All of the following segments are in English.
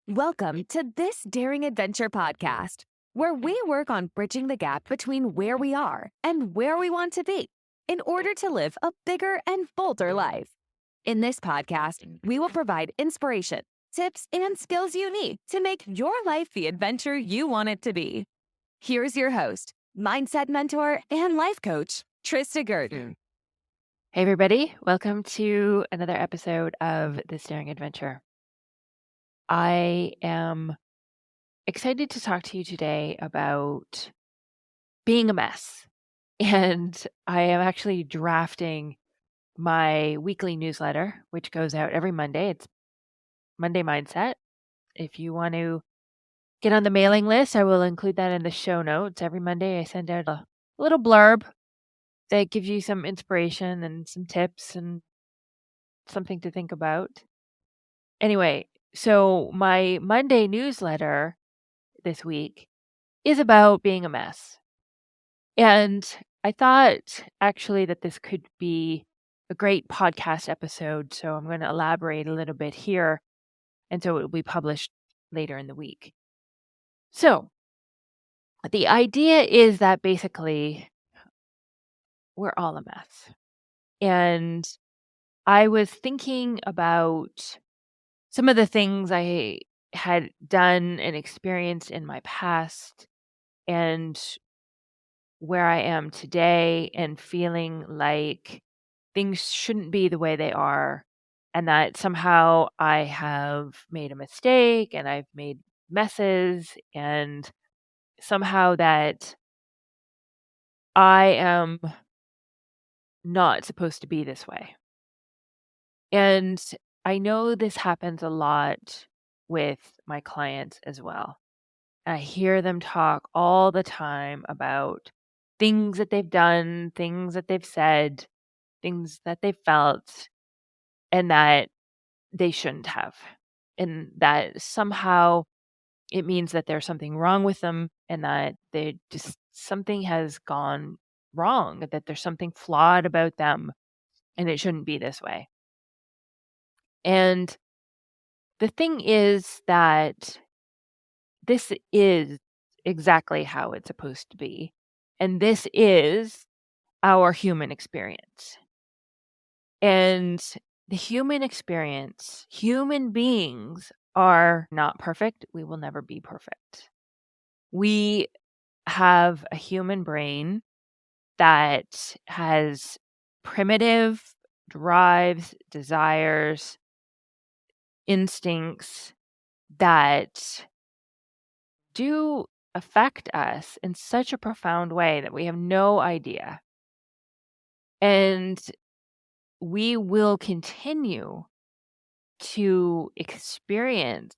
Welcome to this Daring Adventure podcast, where we work on bridging the gap between where we are and where we want to be in order to live a bigger and bolder life. In this podcast, we will provide inspiration, tips, and skills you need to make your life the adventure you want it to be. Here's your host, mindset mentor, and life coach, Trista Gurdon. Hey, everybody. Welcome to another episode of This Daring Adventure. I am excited to talk to you today about being a mess. And I am actually drafting my weekly newsletter, which goes out every Monday. It's Monday Mindset. If you want to get on the mailing list, I will include that in the show notes. Every Monday, I send out a little blurb that gives you some inspiration and some tips and something to think about. Anyway, so my Monday newsletter this week is about being a mess. And I thought actually that this could be a great podcast episode. So I'm going to elaborate a little bit here. And so it will be published later in the week. So the idea is that basically we're all a mess. And I was thinking about some of the things I had done and experienced in my past and where I am today and feeling like things shouldn't be the way they are and that somehow I have made a mistake and I've made messes and somehow that I am not supposed to be this way. And I know this happens a lot with my clients as well. I hear them talk all the time about things that they've done, things that they've said, things that they felt, and that they shouldn't have. And that somehow it means that there's something wrong with them and that they just something has gone wrong, that there's something flawed about them and it shouldn't be this way. And the thing is that this is exactly how it's supposed to be. And this is our human experience. And the human experience, human beings are not perfect. We will never be perfect. We have a human brain that has primitive drives, desires, instincts that do affect us in such a profound way that we have no idea. And we will continue to experience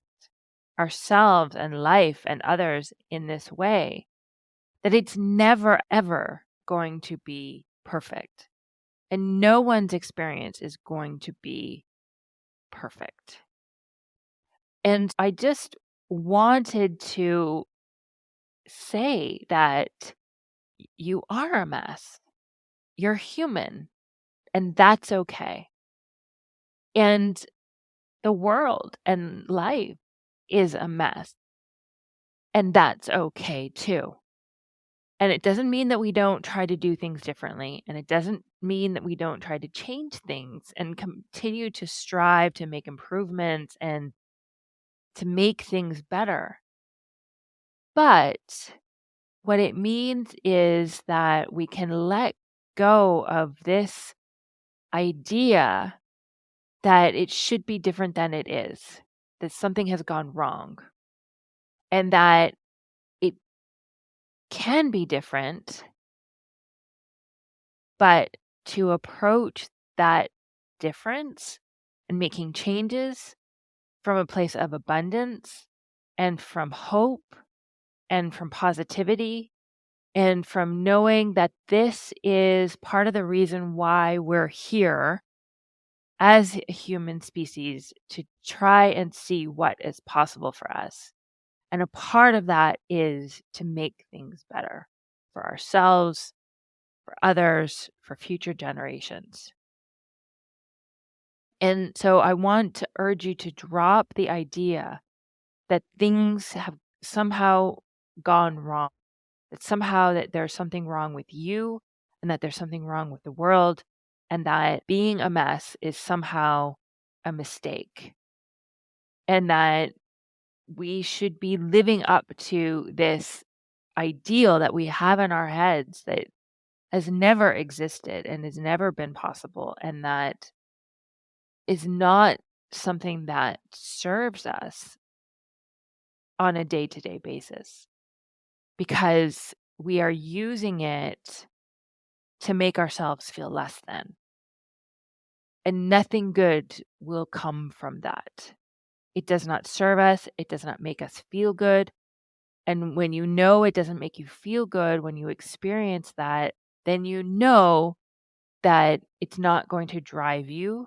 ourselves and life and others in this way that it's never, ever going to be perfect. And no one's experience is going to be perfect. And I just wanted to say that you are a mess. You're human, and that's okay. And the world and life is a mess, and that's okay too. And it doesn't mean that we don't try to do things differently, and it doesn't mean that we don't try to change things and continue to strive to make improvements and to make things better. But what it means is that we can let go of this idea that it should be different than it is, that something has gone wrong, and that it can be different, but to approach that difference and making changes from a place of abundance and from hope and from positivity and from knowing that this is part of the reason why we're here as a human species to try and see what is possible for us. And a part of that is to make things better for ourselves, for others, for future generations. And so I want to urge you to drop the idea that things have somehow gone wrong, that somehow that there's something wrong with you and that there's something wrong with the world and that being a mess is somehow a mistake and that we should be living up to this ideal that we have in our heads that has never existed and has never been possible and that is not something that serves us on a day-to-day basis because we are using it to make ourselves feel less than. And nothing good will come from that. It does not serve us. It does not make us feel good. And when you know it doesn't make you feel good, when you experience that, then you know that it's not going to drive you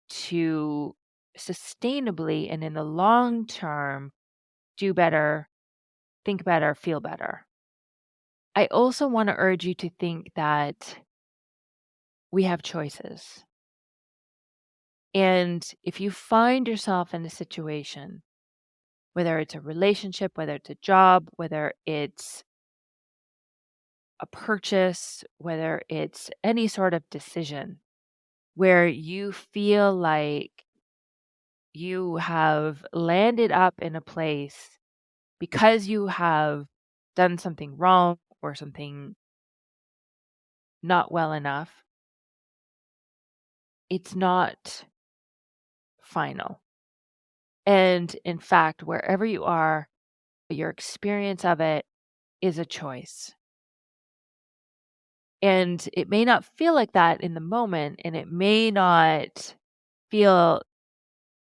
to sustainably and in the long term do better, think better, feel better. I also want to urge you to think that we have choices. And if you find yourself in a situation, whether it's a relationship, whether it's a job, whether it's a purchase, whether it's any sort of decision where you feel like you have landed up in a place because you have done something wrong or something not well enough, it's not final. And in fact, wherever you are, your experience of it is a choice. And it may not feel like that in the moment, and it may not feel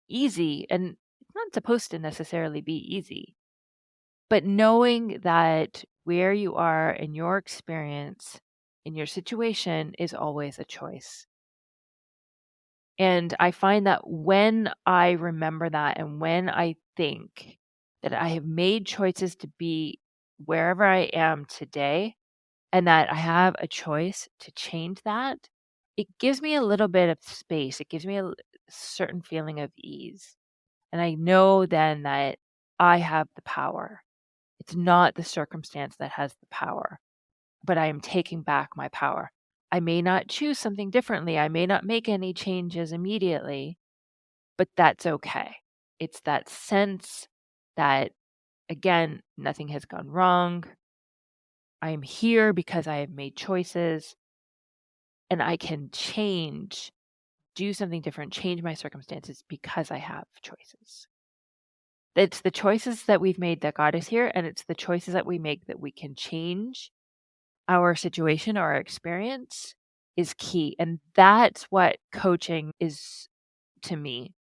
easy, and it's not supposed to necessarily be easy. But knowing that where you are in your experience, in your situation, is always a choice. And I find that when I remember that and when I think that I have made choices to be wherever I am today and that I have a choice to change that, it gives me a little bit of space. It gives me a certain feeling of ease. And I know then that I have the power. It's not the circumstance that has the power, but I am taking back my power. I may not choose something differently. I may not make any changes immediately, but that's okay. It's that sense that, again, nothing has gone wrong. I am here because I have made choices and I can change, do something different, change my circumstances because I have choices. It's the choices that we've made that got us here, and it's the choices that we make that we can change our situation or our experience is key. And that's what coaching is to me.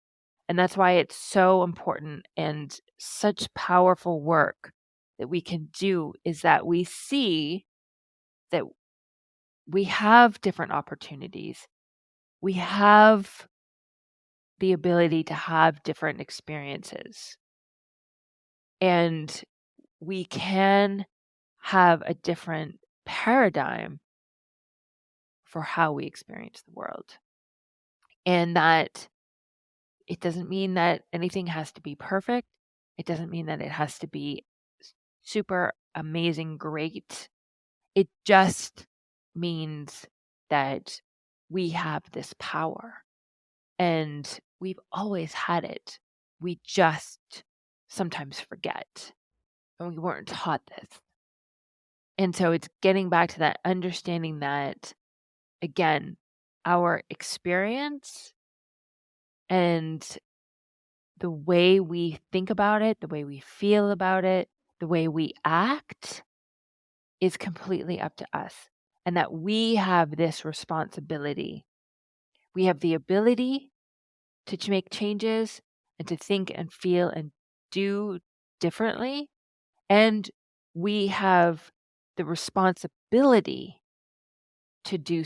And that's why it's so important and such powerful work that we can do is that we see that we have different opportunities. We have the ability to have different experiences. And we can have a different paradigm for how we experience the world. And that it doesn't mean that anything has to be perfect. It doesn't mean that it has to be super amazing, great. It just means that we have this power and we've always had it. We just sometimes forget and we weren't taught this. And so it's getting back to that understanding that, again, our experience and the way we think about it, the way we feel about it, the way we act is completely up to us. And that we have this responsibility. We have the ability to make changes and to think and feel and do differently. And we have the responsibility to do.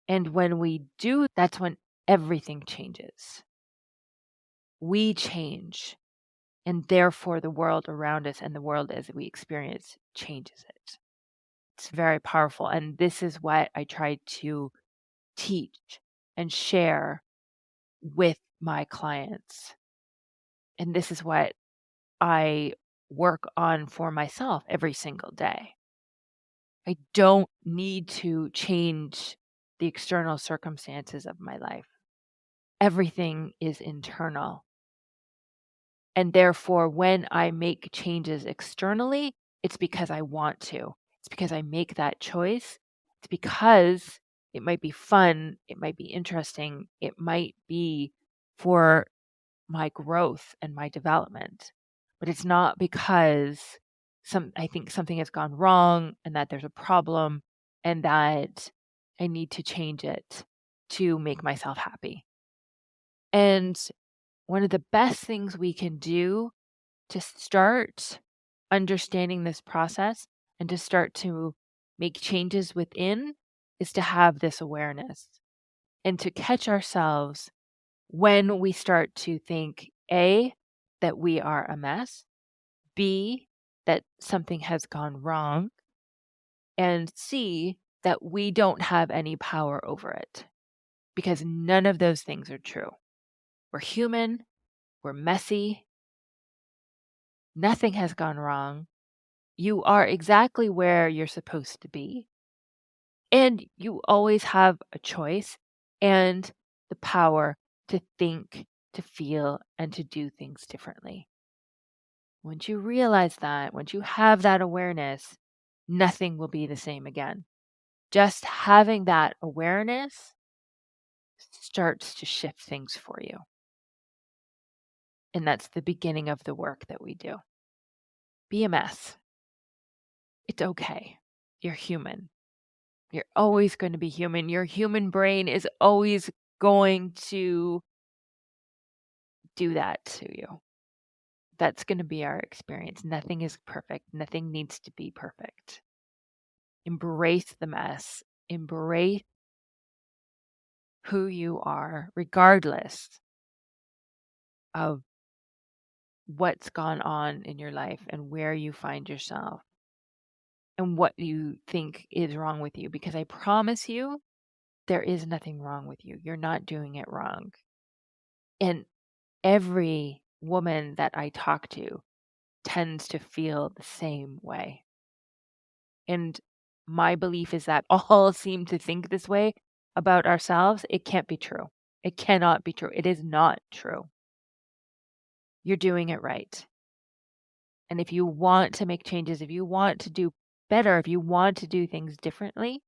And when we do, that's when everything changes. We change. And therefore, the world around us and the world as we experience changes it. It's very powerful. And this is what I try to teach and share with my clients. And this is what I work on for myself every single day. I don't need to change the external circumstances of my life. Everything is internal. And therefore, when I make changes externally, it's because I want to. It's because I make that choice. It's because it might be fun. It might be interesting. It might be for my growth and my development. But it's not because I think something has gone wrong and that there's a problem and that I need to change it to make myself happy. And one of the best things we can do to start understanding this process and to start to make changes within is to have this awareness and to catch ourselves when we start to think, A, that we are a mess, B, that something has gone wrong, and C, that we don't have any power over it. Because none of those things are true. We're human, we're messy, nothing has gone wrong. You are exactly where you're supposed to be. And you always have a choice and the power to think, to feel, and to do things differently. Once you realize that, once you have that awareness, nothing will be the same again. Just having that awareness starts to shift things for you. And that's the beginning of the work that we do. Be a mess. It's okay. You're human. You're always going to be human. Your human brain is always going to do that to you. That's going to be our experience. Nothing is perfect. Nothing needs to be perfect. Embrace the mess. Embrace who you are, regardless of what's gone on in your life and where you find yourself and what you think is wrong with you. Because I promise you, there is nothing wrong with you. You're not doing it wrong. And every woman that I talk to tends to feel the same way. And my belief is that all seem to think this way about ourselves. It can't be true. It cannot be true. It is not true. You're doing it right. And if you want to make changes, if you want to do better, if you want to do things differently,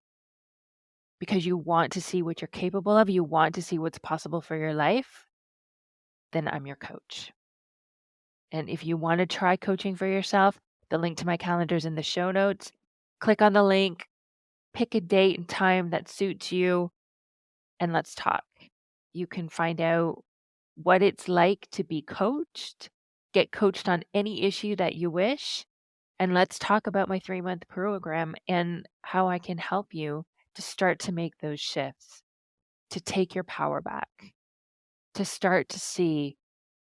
because you want to see what you're capable of, you want to see what's possible for your life, then I'm your coach. And if you want to try coaching for yourself, the link to my calendar is in the show notes. Click on the link, pick a date and time that suits you, and let's talk. You can find out what it's like to be coached, get coached on any issue that you wish, and let's talk about my 3-month program and how I can help you to start to make those shifts, to take your power back, to start to see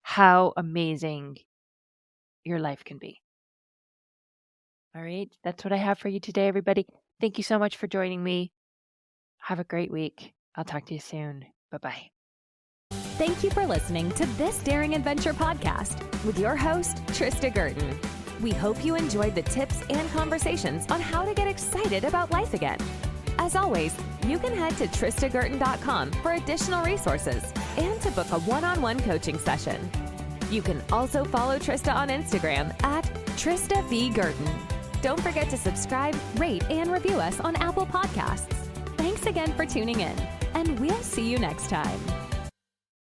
how amazing your life can be. All right, that's what I have for you today, everybody. Thank you so much for joining me. Have a great week. I'll talk to you soon. Bye-bye. Thank you for listening to This Daring Adventure podcast with your host, Trista Gurton. We hope you enjoyed the tips and conversations on how to get excited about life again. As always, you can head to tristagurton.com for additional resources and to book a one-on-one coaching session. You can also follow Trista on Instagram at Trista V. Gurton. Don't forget to subscribe, rate, and review us on Apple Podcasts. Thanks again for tuning in, and we'll see you next time.